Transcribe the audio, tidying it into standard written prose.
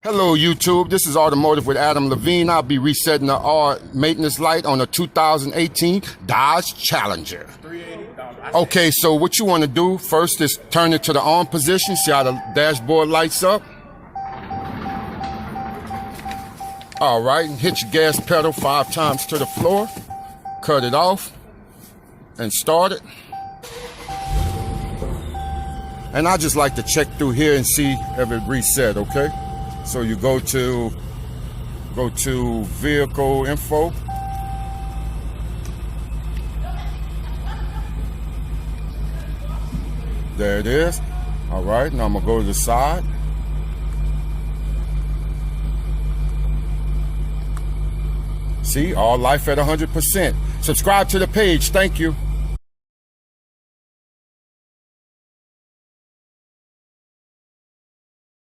Hello YouTube, this is Automotive with Adam Levine. I'll be resetting the R maintenance light on a 2018 Dodge Challenger. Okay, so what you want to do first is turn it to the on position. See how the dashboard lights up? All right, hit your gas pedal 5 times to the floor. Cut it off and start it. And I just like to check through here and see if it reset, okay? So you go to vehicle info. There it is. All right, now I'm gonna go to the side. See, all life at 100%. Subscribe to the page. Thank you.